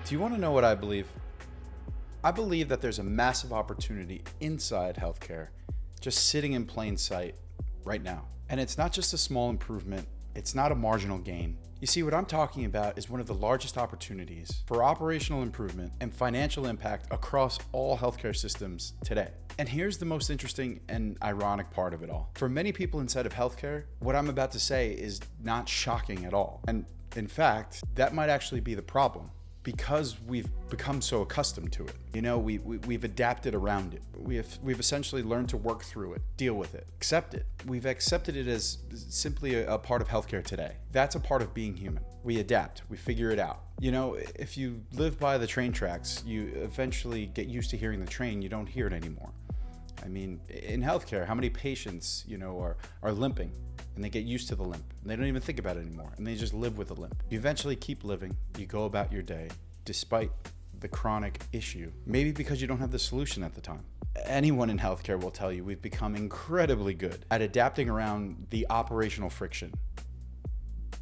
Do you want to know what I believe? I believe that there's a massive opportunity inside healthcare just sitting in plain sight right now. And it's not just a small improvement, it's not a marginal gain. You see, what I'm talking about is one of the largest opportunities for operational improvement and financial impact across all healthcare systems today. And here's the most interesting and ironic part of it all. For many people inside of healthcare, what I'm about to say is not shocking at all. And in fact, that might actually be the problem, because we've become so accustomed to it. You know, we've adapted around it. We've essentially learned to work through it, deal with it, accept it. We've accepted it as simply a part of healthcare today. That's a part of being human. We adapt, we figure it out. You know, if you live by the train tracks, you eventually get used to hearing the train, you don't hear it anymore. I mean, in healthcare, how many patients, you know, are limping and they get used to the limp and they don't even think about it anymore and they just live with the limp. You eventually keep living, you go about your day despite the chronic issue, maybe because you don't have the solution at the time. Anyone in healthcare will tell you we've become incredibly good at adapting around the operational friction.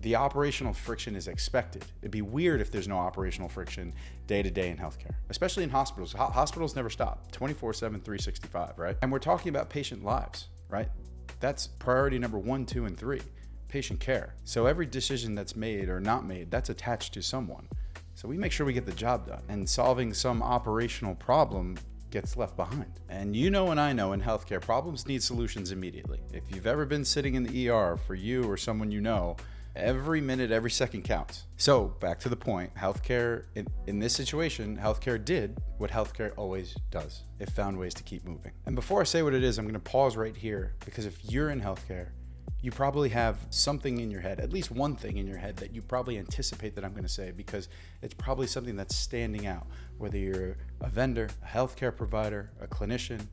The operational friction is expected. It'd be weird if there's no operational friction day to day in healthcare, especially in hospitals. Hospitals never stop, 24/7, 365, right? And we're talking about patient lives, right? That's priority number 1, 2, and 3, patient care. So every decision that's made or not made, that's attached to someone. So we make sure we get the job done, and solving some operational problem gets left behind. And you know, and I know, in healthcare, problems need solutions immediately. If you've ever been sitting in the ER for you or someone you know, every minute, every second counts. So back to the point, healthcare, in this situation, healthcare did what healthcare always does. It found ways to keep moving. And before I say what it is, I'm gonna pause right here, because if you're in healthcare, you probably have something in your head, at least one thing in your head that you probably anticipate that I'm gonna say, because it's probably something that's standing out, whether you're a vendor, a healthcare provider, a clinician,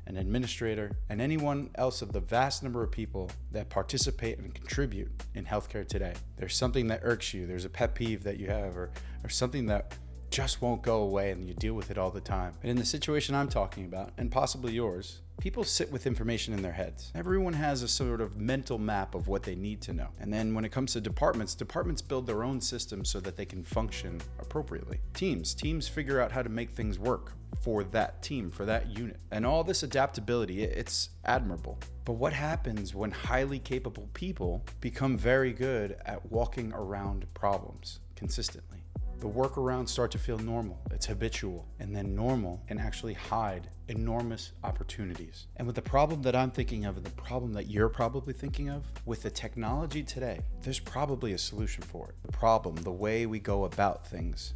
an administrator, and anyone else of the vast number of people that participate and contribute in healthcare today. There's something that irks you, there's a pet peeve that you have, or something that just won't go away and you deal with it all the time. And in the situation I'm talking about, and possibly yours, people sit with information in their heads. Everyone has a sort of mental map of what they need to know. And then when it comes to departments build their own systems so that they can function appropriately. Teams figure out how to make things work for that team, for that unit. And all this adaptability, it's admirable. But what happens when highly capable people become very good at walking around problems consistently? The workarounds start to feel normal, it's habitual, and then normal can actually hide enormous opportunities. And with the problem that I'm thinking of, and the problem that you're probably thinking of, with the technology today, there's probably a solution for it. The problem, the way we go about things,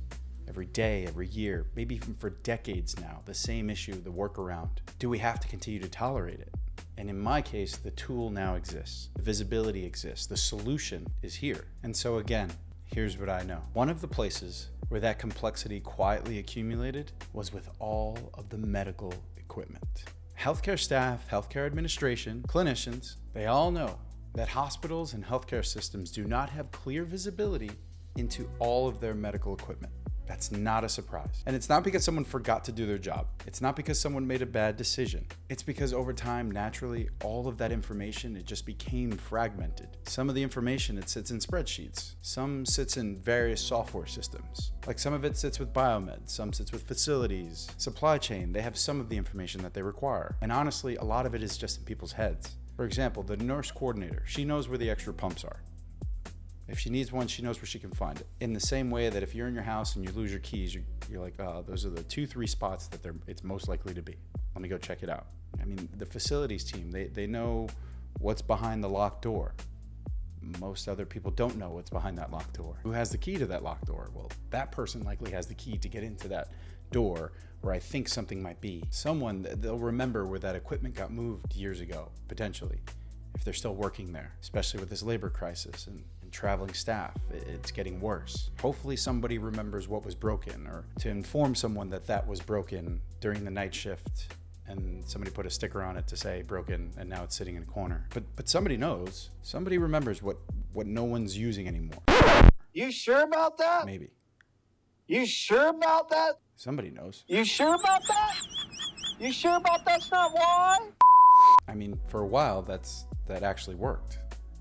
every day, every year, maybe even for decades now, the same issue, the workaround. Do we have to continue to tolerate it? And in my case, the tool now exists, the visibility exists, the solution is here. And so again, here's what I know. One of the places where that complexity quietly accumulated was with all of the medical equipment. Healthcare staff, healthcare administration, clinicians, they all know that hospitals and healthcare systems do not have clear visibility into all of their medical equipment. That's not a surprise. And it's not because someone forgot to do their job. It's not because someone made a bad decision. It's because over time, naturally, all of that information, it just became fragmented. Some of the information, it sits in spreadsheets. Some sits in various software systems. Like some of it sits with biomed, some sits with facilities, supply chain. They have some of the information that they require. And honestly, a lot of it is just in people's heads. For example, the nurse coordinator, she knows where the extra pumps are. If she needs one, she knows where she can find it. In the same way that if you're in your house and you lose your keys, you're like, oh, those are the 2-3 spots that it's most likely to be. Let me go check it out. I mean, the facilities team, they know what's behind the locked door. Most other people don't know what's behind that locked door. Who has the key to that locked door? Well, that person likely has the key to get into that door where I think something might be. Someone, they'll remember where that equipment got moved years ago, potentially, if they're still working there, especially with this labor crisis and traveling staff. It's getting worse. Hopefully somebody remembers what was broken, or to inform someone that that was broken during the night shift, and somebody put a sticker on it to say broken, and now it's sitting in a corner. But somebody knows. Somebody remembers what no one's using anymore. You sure about that? Maybe. You sure about that? Somebody knows. You sure about that? You sure about that's not why? I mean, for a while, that actually worked.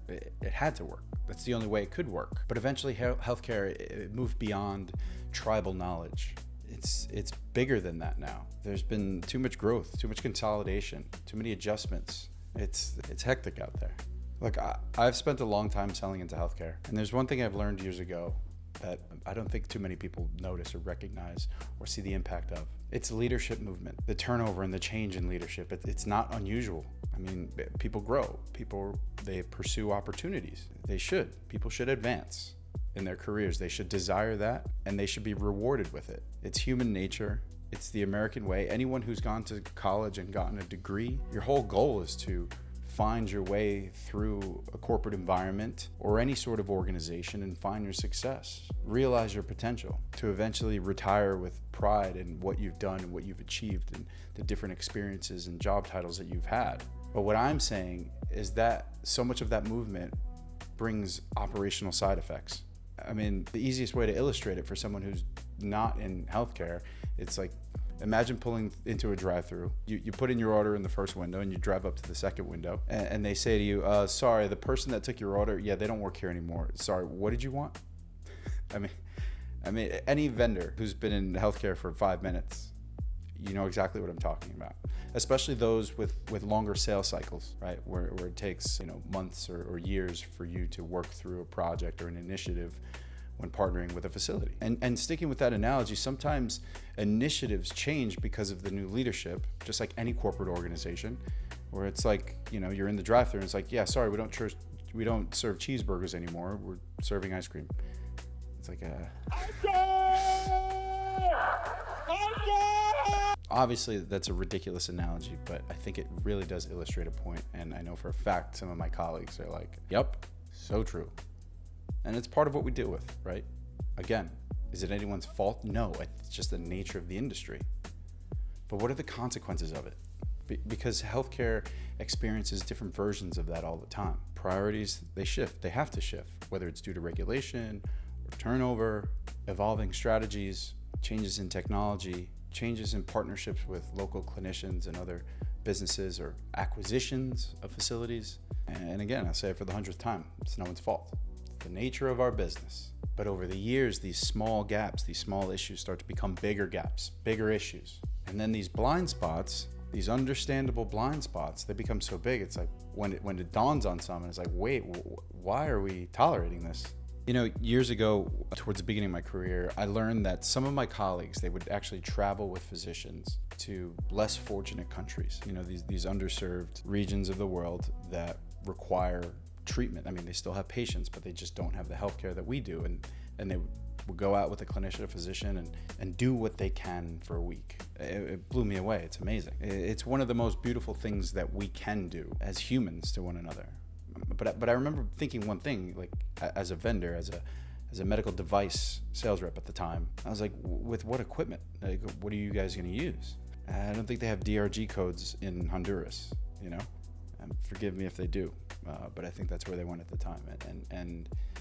It had to work. That's the only way it could work. But eventually healthcare, it moved beyond tribal knowledge. It's bigger than that now. There's been too much growth, too much consolidation, too many adjustments. It's hectic out there. Look, I've spent a long time selling into healthcare, and there's one thing I've learned years ago that I don't think too many people notice or recognize or see the impact of. It's the leadership movement, the turnover and the change in leadership. It's not unusual. I mean, people grow. People, they pursue opportunities. They should. People should advance in their careers. They should desire that, and they should be rewarded with it. It's human nature. It's the American way. Anyone who's gone to college and gotten a degree, your whole goal is to find your way through a corporate environment or any sort of organization and find your success. Realize your potential to eventually retire with pride in what you've done and what you've achieved and the different experiences and job titles that you've had. But what I'm saying is that so much of that movement brings operational side effects. I mean, the easiest way to illustrate it for someone who's not in healthcare, it's like, imagine pulling into a drive-through. You put in your order in the first window and you drive up to the second window and they say to you, sorry, the person that took your order, yeah, they don't work here anymore. Sorry, what did you want? I mean, any vendor who's been in healthcare for 5 minutes, you know exactly what I'm talking about. Especially those with longer sales cycles, right? Where it takes, months or years for you to work through a project or an initiative when partnering with a facility. And sticking with that analogy, sometimes initiatives change because of the new leadership, just like any corporate organization, where it's like, you're in the drive-thru and it's like, yeah, sorry, we don't serve cheeseburgers anymore. We're serving ice cream. It's like obviously that's a ridiculous analogy, but I think it really does illustrate a point. And I know for a fact some of my colleagues are like, yep, so true. And it's part of what we deal with, right? Again, is it anyone's fault? No, it's just the nature of the industry. But what are the consequences of it? Because healthcare experiences different versions of that all the time. Priorities, they shift, they have to shift, whether it's due to regulation or turnover, evolving strategies, changes in technology, changes in partnerships with local clinicians and other businesses or acquisitions of facilities. And again, I'll say it for the 100th time, it's no one's fault. The nature of our business. But over the years, these small gaps, these small issues start to become bigger gaps, bigger issues. And then these blind spots, these understandable blind spots, they become so big. It's like when it dawns on someone, it's like, wait, why are we tolerating this? Years ago, towards the beginning of my career, I learned that some of my colleagues, they would actually travel with physicians to less fortunate countries, these underserved regions of the world that require treatment. I mean, they still have patients, but they just don't have the healthcare that we do. And they would go out with a clinician, a physician, and do what they can for a week. It blew me away. It's amazing. It's one of the most beautiful things that we can do as humans to one another. But I remember thinking one thing, like as a vendor, as a medical device sales rep at the time, I was like, with what equipment? Like, what are you guys going to use? I don't think they have DRG codes in Honduras, Forgive me if they do, but I think that's where they went at the time.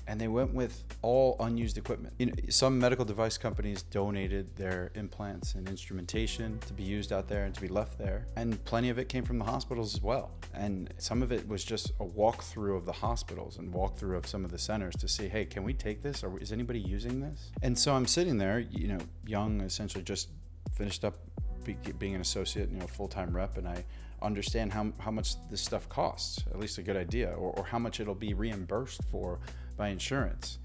And they went with all unused equipment. Some medical device companies donated their implants and instrumentation to be used out there and to be left there. And plenty of it came from the hospitals as well. And some of it was just a walkthrough of the hospitals and walkthrough of some of the centers to see, hey, can we take this? Or is anybody using this? And so I'm sitting there, young, essentially just finished up being an associate, full-time rep, and I understand how much this stuff costs, at least a good idea, or how much it'll be reimbursed for by insurance.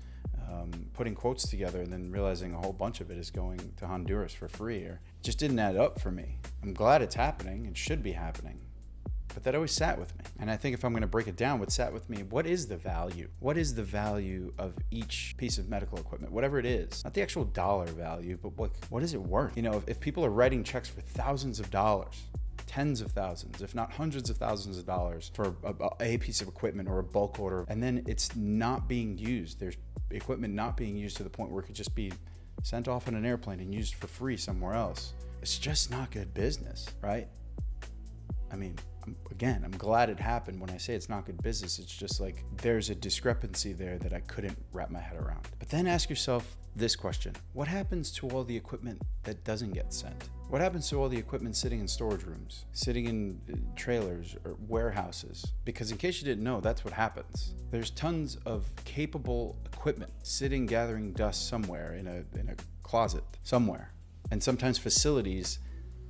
Putting quotes together and then realizing a whole bunch of it is going to Honduras for free, or just didn't add up for me. I'm glad it's happening, it should be happening, but that always sat with me. And I think if I'm going to break it down, what sat with me, what is the value? What is the value of each piece of medical equipment, whatever it is? Not the actual dollar value, but what is it worth? If people are writing checks for thousands of dollars, tens of thousands, if not hundreds of thousands of dollars for a piece of equipment or a bulk order, and then it's not being used, there's equipment not being used to the point where it could just be sent off on an airplane and used for free somewhere else. It's just not good business, right? I mean, I'm glad it happened. When I say it's not good business, it's just like there's a discrepancy there that I couldn't wrap my head around. But then ask yourself this question: what happens to all the equipment that doesn't get sent? What happens to all the equipment sitting in storage rooms, sitting in trailers or warehouses? Because in case you didn't know, that's what happens. There's tons of capable equipment sitting gathering dust somewhere in a closet somewhere. And sometimes facilities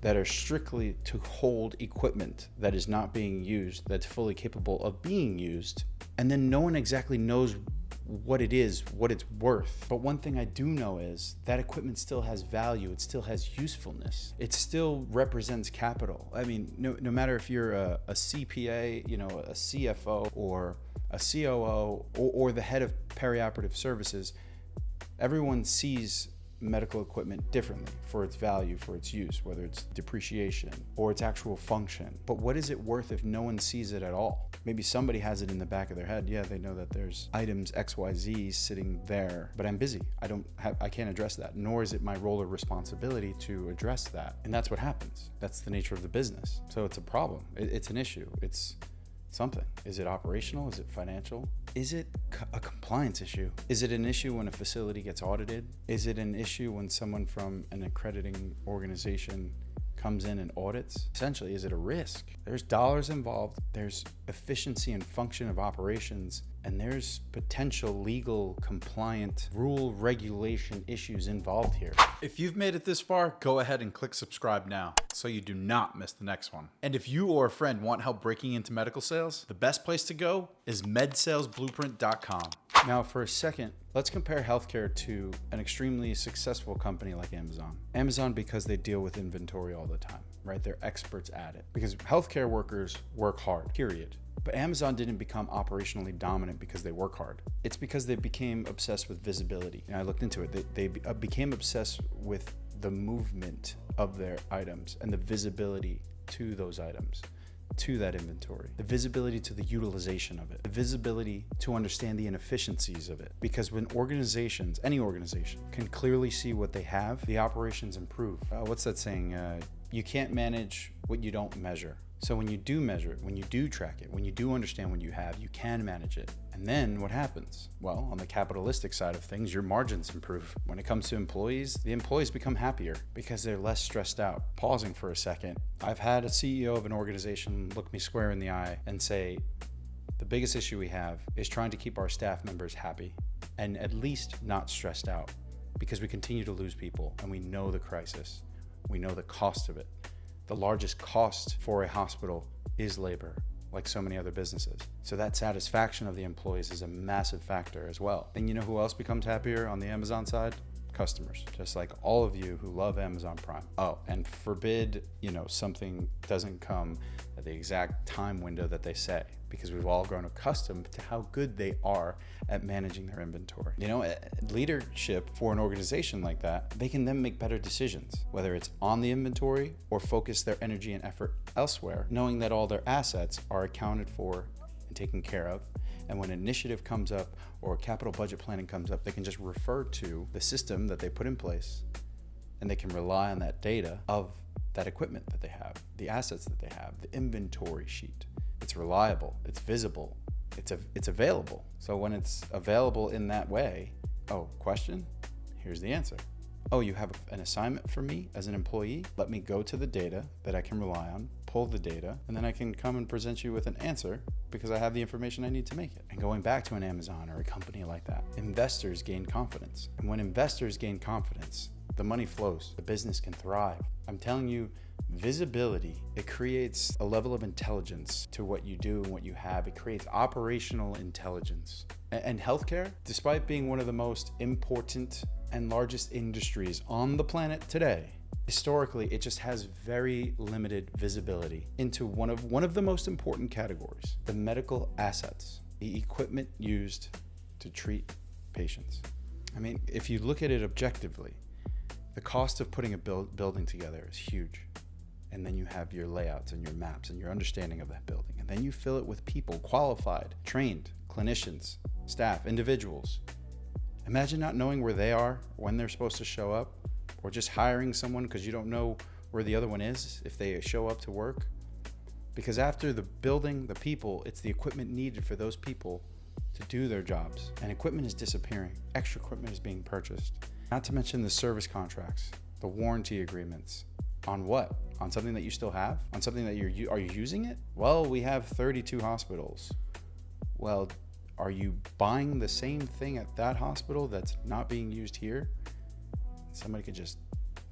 that are strictly to hold equipment that is not being used, that's fully capable of being used, and then no one exactly knows what it is, what it's worth. But one thing I do know is that equipment still has value, it still has usefulness, it still represents capital. I mean, no matter if you're a CPA, a CFO, or a COO, or the head of perioperative services, everyone sees medical equipment differently for its value, for its use, whether it's depreciation or its actual function. But what is it worth if no one sees it at all? Maybe somebody has it in the back of their head. Yeah, they know that there's items XYZ sitting there, but I'm busy. I can't address that, nor is it my role or responsibility to address that. And that's what happens. That's the nature of the business. So it's a problem. It's an issue. It's something. Is it operational? Is it financial? Is it a compliance issue? Is it an issue when a facility gets audited? Is it an issue when someone from an accrediting organization comes in and audits? Essentially, is it a risk? There's dollars involved, there's efficiency and function of operations, and there's potential legal, compliant, rule regulation issues involved here. If you've made it this far, go ahead and click subscribe now so you do not miss the next one. And if you or a friend want help breaking into medical sales, the best place to go is medsalesblueprint.com. Now, for a second, let's compare healthcare to an extremely successful company like Amazon. Amazon, because they deal with inventory all the time, right? They're experts at it. Because healthcare workers work hard, period. But Amazon didn't become operationally dominant because they work hard. It's because they became obsessed with visibility. And I looked into it. They became obsessed with the movement of their items and the visibility to those items, to that inventory, the visibility to the utilization of it, the visibility to understand the inefficiencies of it. Because when organizations, any organization, can clearly see what they have, the operations improve. What's that saying? You can't manage what you don't measure. So when you do measure it, when you do track it, when you do understand what you have, you can manage it. And then what happens? Well, on the capitalistic side of things, your margins improve. When it comes to employees, the employees become happier because they're less stressed out. Pausing for a second, I've had a CEO of an organization look me square in the eye and say, the biggest issue we have is trying to keep our staff members happy and at least not stressed out, because we continue to lose people and we know the crisis. We know the cost of it. The largest cost for a hospital is labor, like so many other businesses. So that satisfaction of the employees is a massive factor as well. And you know who else becomes happier on the Amazon side? Customers, just like all of you who love Amazon Prime. Oh, and forbid, something doesn't come at the exact time window that they say, because we've all grown accustomed to how good they are at managing their inventory. Leadership for an organization like that, they can then make better decisions, whether it's on the inventory or focus their energy and effort elsewhere, knowing that all their assets are accounted for and taken care of. And when an initiative comes up or capital budget planning comes up, they can just refer to the system that they put in place, and they can rely on that data of that equipment that they have, the assets that they have, the inventory sheet. It's reliable, it's visible, it's available. So when it's available in that way, question? Here's the answer. You have an assignment for me as an employee? Let me go to the data that I can rely on, pull the data, and then I can come and present you with an answer because I have the information I need to make it. And going back to an Amazon or a company like that, investors gain confidence. And when investors gain confidence, the money flows, the business can thrive. I'm telling you, visibility, it creates a level of intelligence to what you do and what you have. It creates operational intelligence. And healthcare, despite being one of the most important and largest industries on the planet today, historically, it just has very limited visibility into one of the most important categories, the medical assets, the equipment used to treat patients. I mean, if you look at it objectively, the cost of putting a building together is huge. And then you have your layouts and your maps and your understanding of that building. And then you fill it with people, qualified, trained, clinicians, staff, individuals. Imagine not knowing where they are, when they're supposed to show up, or just hiring someone because you don't know where the other one is if they show up to work. Because after the building, the people, it's the equipment needed for those people to do their jobs. And equipment is disappearing. Extra equipment is being purchased. Not to mention the service contracts, the warranty agreements. On what? On something that you still have? On something that are you using it? Well, we have 32 hospitals. Well, are you buying the same thing at that hospital that's not being used here? Somebody could just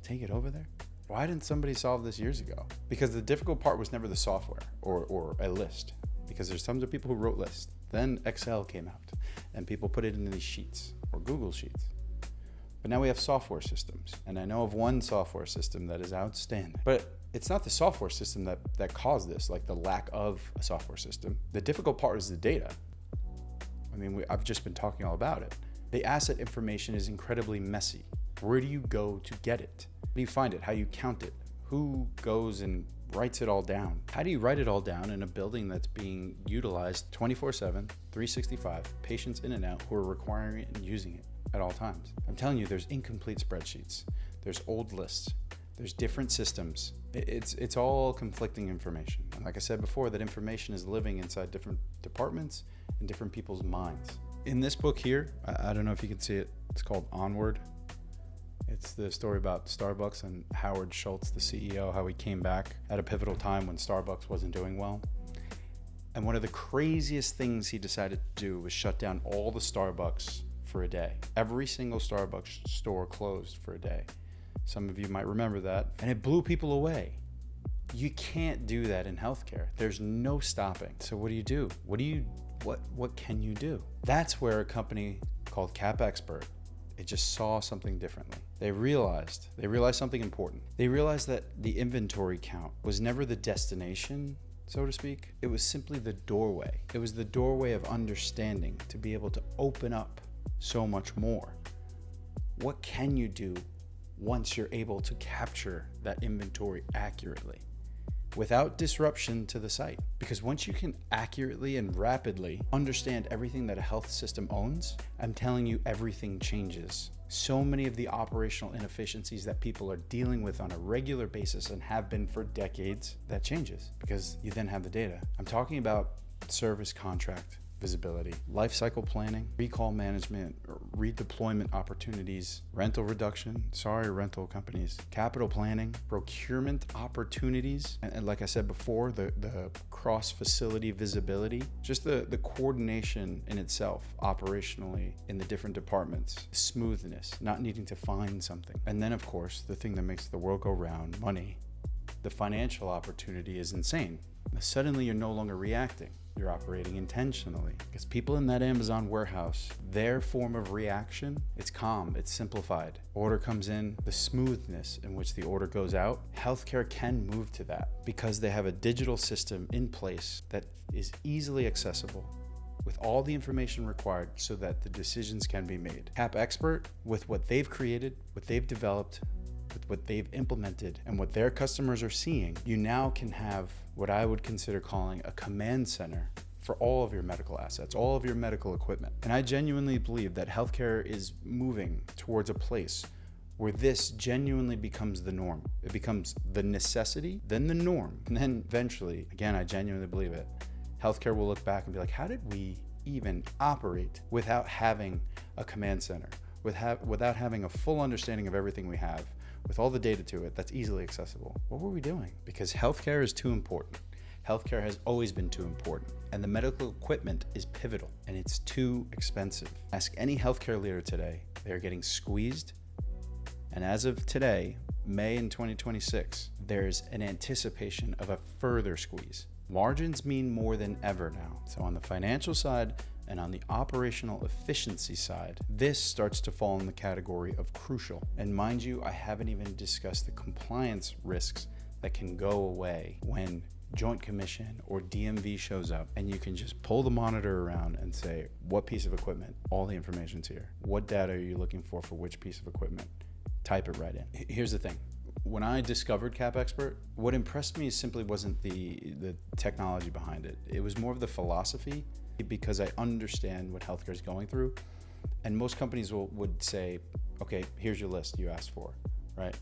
take it over there? Why didn't somebody solve this years ago? Because the difficult part was never the software or a list. Because there's tons of people who wrote lists. Then Excel came out and people put it into these sheets or Google Sheets. But now we have software systems. And I know of one software system that is outstanding. But it's not the software system that caused this, like the lack of a software system. The difficult part is the data. I mean, I've just been talking all about it. The asset information is incredibly messy. Where do you go to get it? How do you find it? How do you count it? Who goes and writes it all down? How do you write it all down in a building that's being utilized 24/7, 365, patients in and out who are requiring it and using it at all times? I'm telling you, there's incomplete spreadsheets. There's old lists. There's different systems. It's all conflicting information. And like I said before, that information is living inside different departments and different people's minds. In this book here, I don't know if you can see it. It's called Onward. It's the story about Starbucks and Howard Schultz, the CEO, how he came back at a pivotal time when Starbucks wasn't doing well. And one of the craziest things he decided to do was shut down all the Starbucks for a day. Every single Starbucks store closed for a day. Some of you might remember that. And it blew people away. You can't do that in healthcare. There's no stopping. So what do? What can you do? That's where a company called CapExpert, it just saw something differently. They realized something important. They realized that the inventory count was never the destination, so to speak. It was simply the doorway. It was the doorway of understanding to be able to open up so much more. What can you do once you're able to capture that inventory accurately without disruption to the site? Because once you can accurately and rapidly understand everything that a health system owns, I'm telling you, everything changes. So many of the operational inefficiencies that people are dealing with on a regular basis and have been for decades, that changes because you then have the data. I'm talking about service contract visibility, life cycle planning, recall management, redeployment opportunities, rental rental companies, capital planning, procurement opportunities, and like I said before, the cross-facility visibility, just the coordination in itself, operationally in the different departments, smoothness, not needing to find something. And then of course, the thing that makes the world go round, money. The financial opportunity is insane. Suddenly you're no longer reacting. You're operating intentionally. Because people in that Amazon warehouse, their form of reaction, it's calm, it's simplified. Order comes in, the smoothness in which the order goes out, healthcare can move to that because they have a digital system in place that is easily accessible with all the information required so that the decisions can be made. CapExpert, with what they've created, what they've developed, with what they've implemented and what their customers are seeing, you now can have what I would consider calling a command center for all of your medical assets, all of your medical equipment. And I genuinely believe that healthcare is moving towards a place where this genuinely becomes the norm. It becomes the necessity, then the norm, and then eventually, again, I genuinely believe it, healthcare will look back and be like, how did we even operate without having a command center, without having a full understanding of everything we have, with all the data to it that's easily accessible? What were we doing? Because healthcare is too important. Healthcare has always been too important, and the medical equipment is pivotal, and it's too expensive. Ask any healthcare leader today, they're getting squeezed, and as of today, May in 2026, there's an anticipation of a further squeeze. Margins mean more than ever now. So on the financial side, and on the operational efficiency side, this starts to fall in the category of crucial. And mind you, I haven't even discussed the compliance risks that can go away when Joint Commission or DMV shows up and you can just pull the monitor around and say, what piece of equipment? All the information's here. What data are you looking for which piece of equipment? Type it right in. Here's the thing. When I discovered CapExpert, what impressed me simply wasn't the technology behind it. It was more of the philosophy, because I understand what healthcare is going through. And most companies would say, okay, here's your list you asked for, right?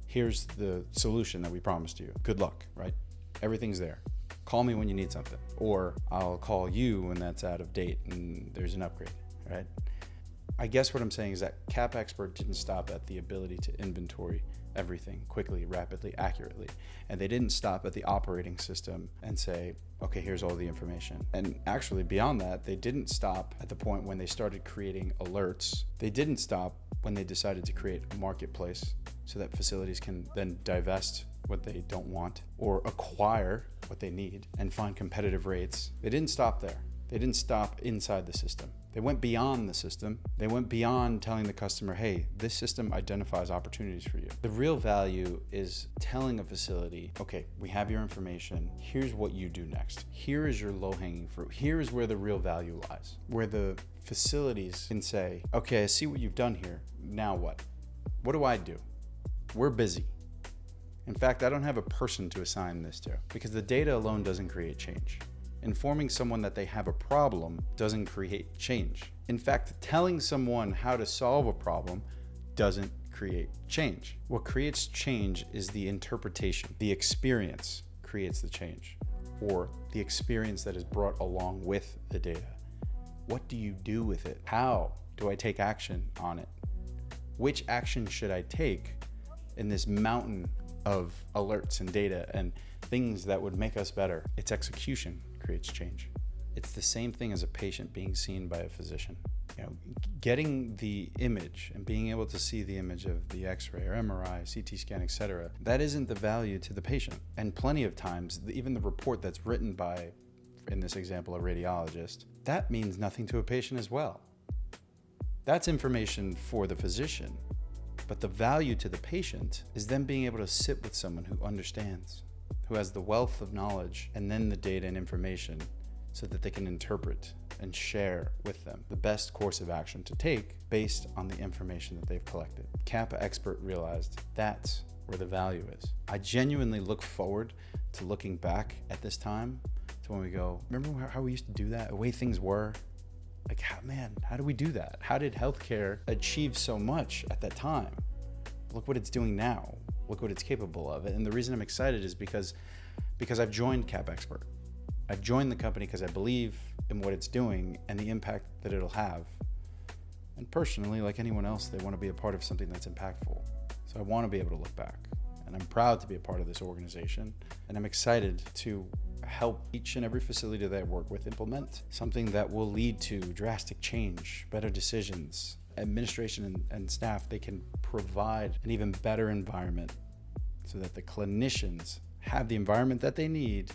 Here's the solution that we promised you. Good luck, right? Everything's there. Call me when you need something, or I'll call you when that's out of date and there's an upgrade, right? I guess what I'm saying is that CapExpert didn't stop at the ability to inventory everything quickly, rapidly, accurately. And they didn't stop at the operating system and say, okay, here's all the information. And actually beyond that, they didn't stop at the point when they started creating alerts. They didn't stop when they decided to create a marketplace so that facilities can then divest what they don't want or acquire what they need and find competitive rates. They didn't stop there. They didn't stop inside the system. They went beyond the system. They went beyond telling the customer, hey, this system identifies opportunities for you. The real value is telling a facility, okay, we have your information. Here's what you do next. Here is your low-hanging fruit. Here is where the real value lies, where the facilities can say, okay, I see what you've done here. Now what? What do I do? We're busy. In fact, I don't have a person to assign this to because the data alone doesn't create change. Informing someone that they have a problem doesn't create change. In fact, telling someone how to solve a problem doesn't create change. What creates change is the interpretation. The experience creates the change, or the experience that is brought along with the data. What do you do with it? How do I take action on it? Which action should I take in this mountain of alerts and data and things that would make us better? Its execution creates change. It's the same thing as a patient being seen by a physician. Getting the image and being able to see the image of the X-ray or MRI, CT scan, etc., that isn't the value to the patient. And plenty of times, even the report that's written by, in this example, a radiologist, that means nothing to a patient as well. That's information for the physician. But the value to the patient is them being able to sit with someone who understands, who has the wealth of knowledge and then the data and information so that they can interpret and share with them the best course of action to take based on the information that they've collected. CapExpert realized that's where the value is. I genuinely look forward to looking back at this time to when we go, remember how we used to do that, the way things were? Like, how do we do that? How did healthcare achieve so much at that time? Look what it's doing now. Look what it's capable of. And the reason I'm excited is because I've joined CapExpert. I've joined the company because I believe in what it's doing and the impact that it'll have. And personally, like anyone else, they want to be a part of something that's impactful. So I want to be able to look back. And I'm proud to be a part of this organization. And I'm excited to help each and every facility that I work with implement something that will lead to drastic change, better decisions. Administration and staff, they can provide an even better environment so that the clinicians have the environment that they need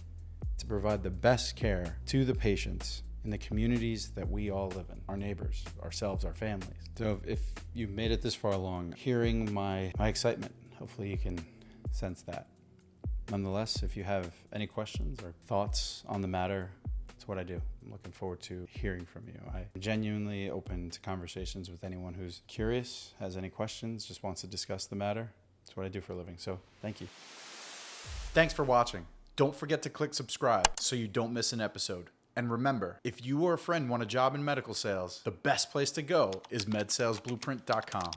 to provide the best care to the patients in the communities that we all live in, our neighbors, ourselves, our families. So if you've made it this far along, hearing my excitement, hopefully you can sense that. Nonetheless, if you have any questions or thoughts on the matter, that's what I do. I'm looking forward to hearing from you. I'm genuinely open to conversations with anyone who's curious, has any questions, just wants to discuss the matter. That's what I do for a living. So thank you. Thanks for watching. Don't forget to click subscribe so you don't miss an episode. And remember, if you or a friend want a job in medical sales, the best place to go is medsalesblueprint.com.